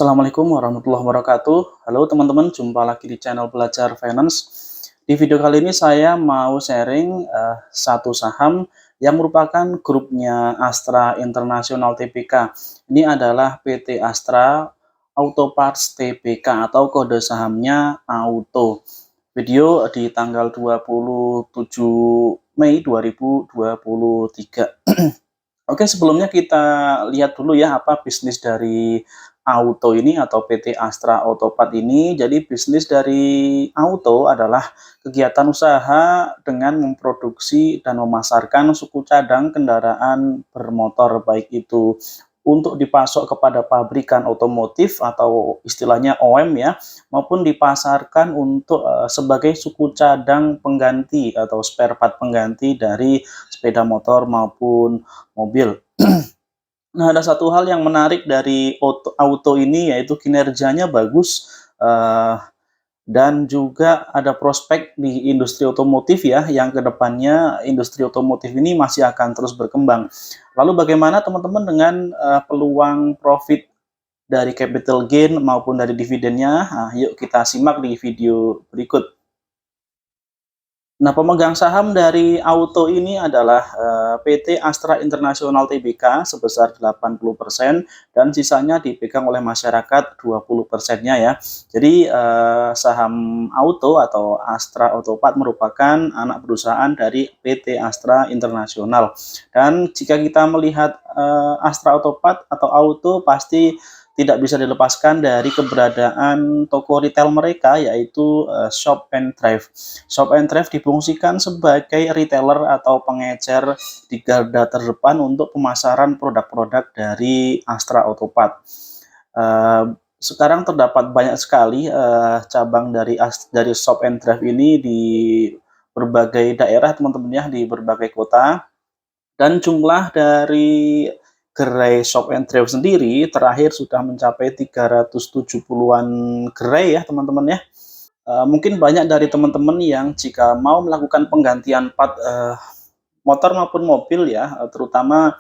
Assalamualaikum warahmatullahi wabarakatuh. Halo teman-teman, jumpa lagi di channel Belajar Finance. Di video kali ini saya mau sharing satu saham yang merupakan grupnya Astra International Tbk. Ini adalah PT Astra Auto Parts Tbk atau kode sahamnya Auto. Video di tanggal 27 Mei 2023. Oke, sebelumnya kita lihat dulu ya apa bisnis dari Auto ini atau PT Astra Autopart ini. Jadi bisnis dari Auto adalah kegiatan usaha dengan memproduksi dan memasarkan suku cadang kendaraan bermotor, baik itu untuk dipasok kepada pabrikan otomotif atau istilahnya OEM ya, maupun dipasarkan untuk sebagai suku cadang pengganti atau spare part pengganti dari sepeda motor maupun mobil. Nah, ada satu hal yang menarik dari Auto ini, yaitu kinerjanya bagus, dan juga ada prospek di industri otomotif ya, yang kedepannya industri otomotif ini masih akan terus berkembang. Lalu bagaimana teman-teman dengan peluang profit dari capital gain maupun dari dividennya? Nah, yuk kita simak di video berikut. Nah, pemegang saham dari Auto ini adalah PT Astra International Tbk sebesar 80% dan sisanya dipegang oleh masyarakat 20%-nya ya. Jadi saham Auto atau Astra Autopart merupakan anak perusahaan dari PT Astra International. Dan jika kita melihat Astra Autopart atau Auto, pasti tidak bisa dilepaskan dari keberadaan toko retail mereka, yaitu Shop and Drive. Shop and Drive difungsikan sebagai retailer atau pengecer di garda terdepan untuk pemasaran produk-produk dari Astra Autopart. Sekarang terdapat banyak sekali cabang dari Shop and Drive ini di berbagai daerah, teman-teman ya, di berbagai kota. Dan jumlah dari gerai Shop and Drive sendiri terakhir sudah mencapai 370-an gerai ya teman-teman ya. Mungkin banyak dari teman-teman yang jika mau melakukan penggantian part motor maupun mobil ya, terutama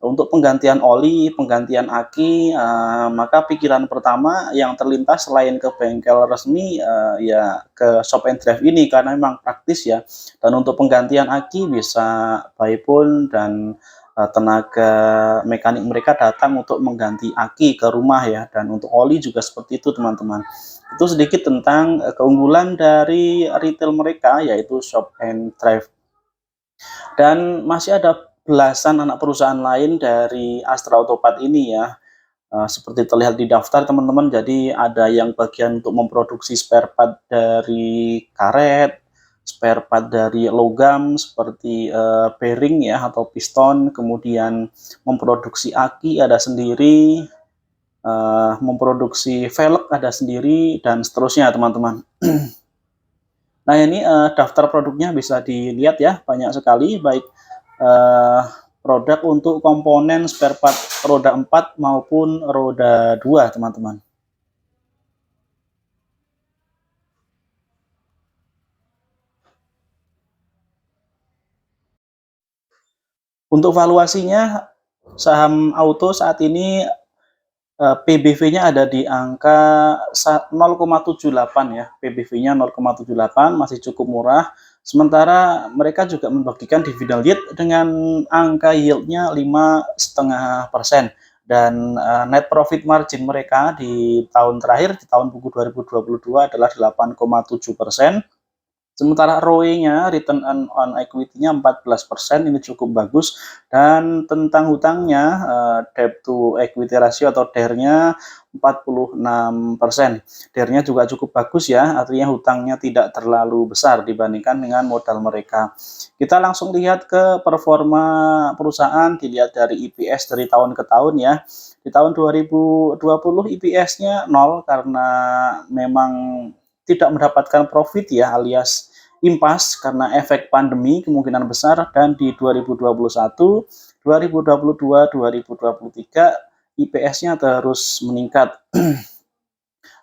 untuk penggantian oli, penggantian aki, maka pikiran pertama yang terlintas selain ke bengkel resmi ya ke Shop and Drive ini, karena memang praktis ya. Dan untuk penggantian aki bisa by phone dan tenaga mekanik mereka datang untuk mengganti aki ke rumah ya, dan untuk oli juga seperti itu teman-teman. Itu sedikit tentang keunggulan dari retail mereka, yaitu Shop and Drive. Dan masih ada belasan anak perusahaan lain dari Astra Autopart ini ya, seperti terlihat di daftar teman-teman. Jadi ada yang bagian untuk memproduksi spare part dari karet, spare part dari logam seperti bearing ya atau piston, kemudian memproduksi aki ada sendiri, memproduksi velg ada sendiri, dan seterusnya teman-teman. Nah, ini daftar produknya bisa dilihat ya, banyak sekali, baik produk untuk komponen spare part roda 4 maupun roda 2 teman-teman. Untuk valuasinya, saham Auto saat ini PBV-nya ada di angka 0,78 ya, PBV-nya 0,78, masih cukup murah. Sementara mereka juga membagikan dividen yield dengan angka yield-nya 5,5%, dan net profit margin mereka di tahun terakhir, di tahun buku 2022 adalah 8,7%. Sementara ROE-nya, return on equity-nya 14%, ini cukup bagus. Dan tentang hutangnya, debt to equity ratio atau DER-nya 46%. DER-nya juga cukup bagus ya, artinya hutangnya tidak terlalu besar dibandingkan dengan modal mereka. Kita langsung lihat ke performa perusahaan, dilihat dari EPS dari tahun ke tahun ya. Di tahun 2020 EPS-nya 0 karena memang tidak mendapatkan profit ya, alias impas karena efek pandemi kemungkinan besar. Dan di 2021, 2022, 2023 IPS-nya terus meningkat.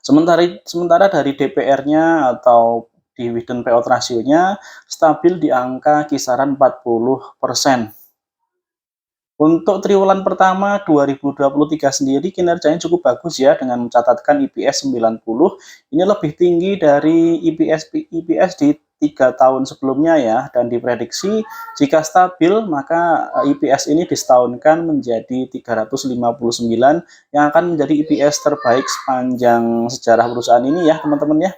Sementara dari DPR-nya atau dividend payout ratio-nya stabil di angka kisaran 40%. Untuk triwulan pertama 2023 sendiri kinerjanya cukup bagus ya, dengan mencatatkan EPS 90. Ini lebih tinggi dari EPS di 3 tahun sebelumnya ya, dan diprediksi jika stabil maka EPS ini disetahunkan menjadi 359 yang akan menjadi EPS terbaik sepanjang sejarah perusahaan ini ya teman-teman ya.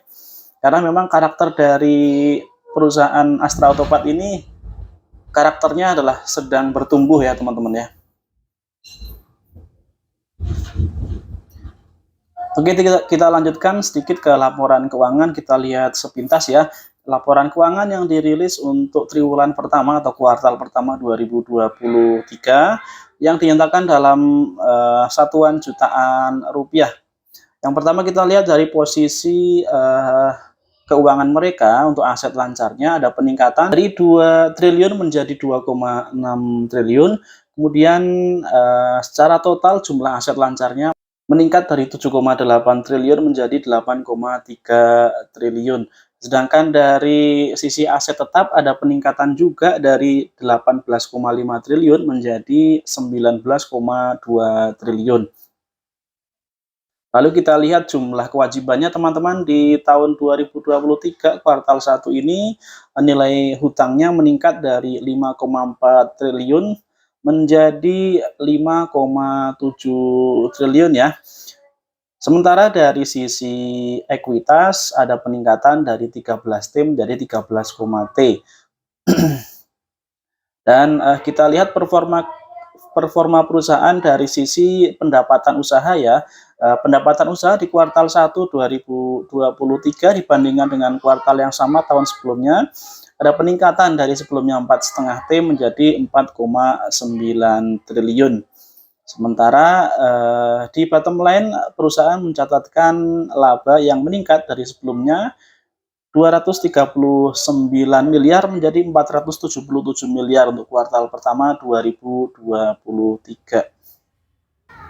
Karena memang karakter dari perusahaan Astra Autopat ini karakternya adalah sedang bertumbuh ya teman-teman ya. Oke, kita lanjutkan sedikit ke laporan keuangan. Kita lihat sepintas ya. Laporan keuangan yang dirilis untuk triwulan pertama atau kuartal pertama 2023 yang dinyatakan dalam satuan jutaan rupiah. Yang pertama kita lihat dari posisi keuangan mereka untuk aset lancarnya ada peningkatan dari 2 triliun menjadi 2,6 triliun. Kemudian secara total jumlah aset lancarnya meningkat dari 7,8 triliun menjadi 8,3 triliun. Sedangkan dari sisi aset tetap ada peningkatan juga dari 18,5 triliun menjadi 19,2 triliun. Lalu kita lihat jumlah kewajibannya teman-teman di tahun 2023 kuartal 1 ini nilai hutangnya meningkat dari 5,4 triliun menjadi 5,7 triliun ya. Sementara dari sisi ekuitas ada peningkatan dari 13 T menjadi 13, T. Dan kita lihat performa perusahaan dari sisi pendapatan usaha ya. Pendapatan usaha di kuartal 1 2023 dibandingkan dengan kuartal yang sama tahun sebelumnya ada peningkatan dari sebelumnya 4,5 T menjadi 4,9 triliun. Sementara di bottom line perusahaan mencatatkan laba yang meningkat dari sebelumnya 239 miliar menjadi 477 miliar untuk kuartal pertama 2023.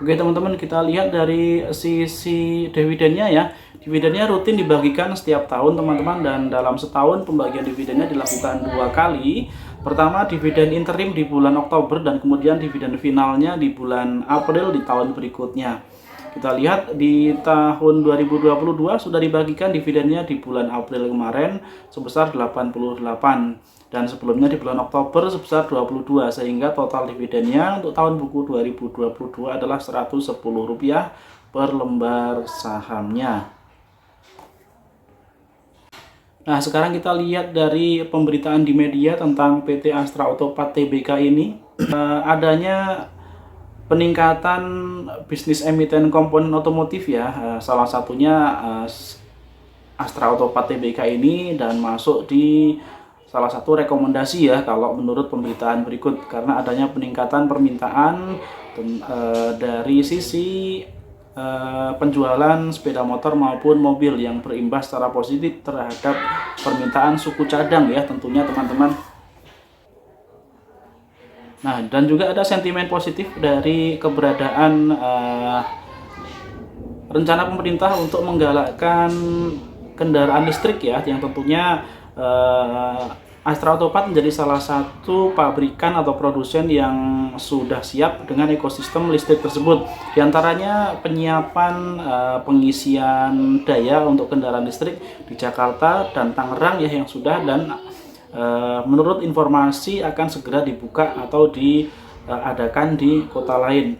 Oke teman-teman, kita lihat dari sisi dividennya ya. Dividennya rutin dibagikan setiap tahun teman-teman, dan dalam setahun pembagian dividennya dilakukan 2 kali. Pertama dividen interim di bulan Oktober dan kemudian dividen finalnya di bulan April di tahun berikutnya. Kita lihat di tahun 2022 sudah dibagikan dividennya di bulan April kemarin sebesar 88 dan sebelumnya di bulan Oktober sebesar 22, sehingga total dividennya untuk tahun buku 2022 adalah Rp110 per lembar sahamnya. Nah, sekarang kita lihat dari pemberitaan di media tentang PT Astra Autopat Tbk ini. Adanya peningkatan bisnis emiten komponen otomotif ya, salah satunya Astra Autopat Tbk ini, dan masuk di salah satu rekomendasi ya kalau menurut pemberitaan berikut, karena adanya peningkatan permintaan dari sisi penjualan sepeda motor maupun mobil yang berimbas secara positif terhadap permintaan suku cadang ya tentunya teman-teman. Nah, dan juga ada sentimen positif dari keberadaan rencana pemerintah untuk menggalakkan kendaraan listrik ya, yang tentunya Astra Autopat menjadi salah satu pabrikan atau produsen yang sudah siap dengan ekosistem listrik tersebut. Di antaranya penyiapan pengisian daya untuk kendaraan listrik di Jakarta dan Tangerang ya yang sudah, dan menurut informasi akan segera dibuka atau diadakan di kota lain.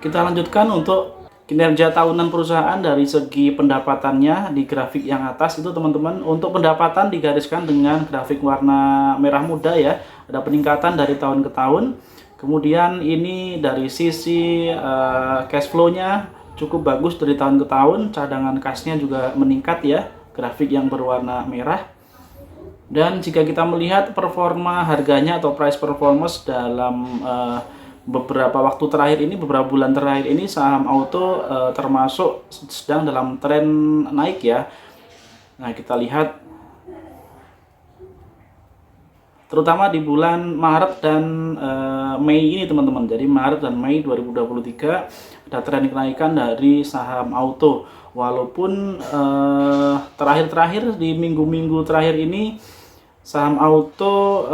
Kita lanjutkan untuk kinerja tahunan perusahaan dari segi pendapatannya di grafik yang atas itu teman-teman. Untuk pendapatan digariskan dengan grafik warna merah muda ya, ada peningkatan dari tahun ke tahun. Kemudian ini dari sisi cash flow-nya cukup bagus dari tahun ke tahun, cadangan kasnya juga meningkat ya, grafik yang berwarna merah. Dan jika kita melihat performa harganya atau price performance dalam beberapa waktu terakhir ini, beberapa bulan terakhir ini, saham auto termasuk sedang dalam tren naik ya. Nah, kita lihat terutama di bulan Maret dan Mei ini teman-teman. Jadi Maret dan Mei 2023 ada tren kenaikan dari saham auto. Walaupun terakhir-terakhir di minggu-minggu terakhir ini saham auto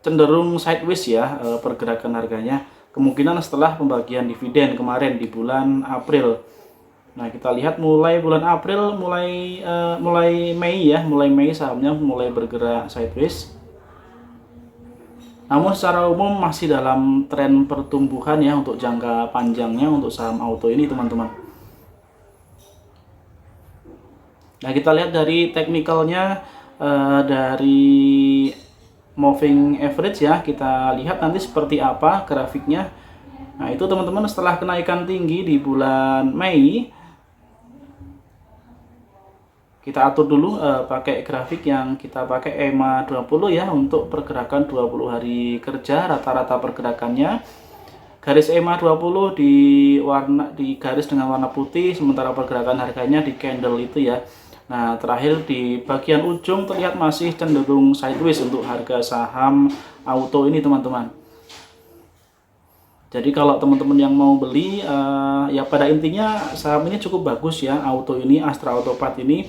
cenderung sideways ya pergerakan harganya. Kemungkinan setelah pembagian dividen kemarin di bulan April. Nah, kita lihat mulai bulan April, mulai Mei sahamnya mulai bergerak sideways. Namun secara umum masih dalam tren pertumbuhan ya untuk jangka panjangnya untuk saham auto ini, teman-teman. Nah, kita lihat dari teknikalnya, dari moving average ya, kita lihat nanti seperti apa grafiknya. Nah, itu teman-teman setelah kenaikan tinggi di bulan Mei, kita atur dulu pakai grafik yang kita pakai EMA 20 ya untuk pergerakan 20 hari kerja, rata-rata pergerakannya. Garis EMA 20 di garis dengan warna putih, sementara pergerakan harganya di candle itu ya. Nah, terakhir di bagian ujung terlihat masih cenderung sideways untuk harga saham auto ini, teman-teman. Jadi kalau teman-teman yang mau beli, ya pada intinya saham ini cukup bagus ya, auto ini, Astra Autopart ini.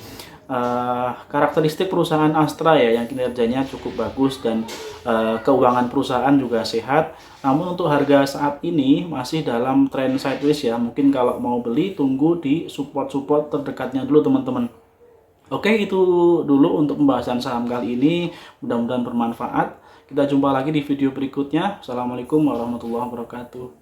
Karakteristik perusahaan Astra ya yang kinerjanya cukup bagus dan keuangan perusahaan juga sehat. Namun untuk harga saat ini masih dalam tren sideways ya. Mungkin kalau mau beli tunggu di support-support terdekatnya dulu, teman-teman. Oke, itu dulu untuk pembahasan saham kali ini. Mudah-mudahan bermanfaat. Kita jumpa lagi di video berikutnya. Assalamualaikum warahmatullahi wabarakatuh.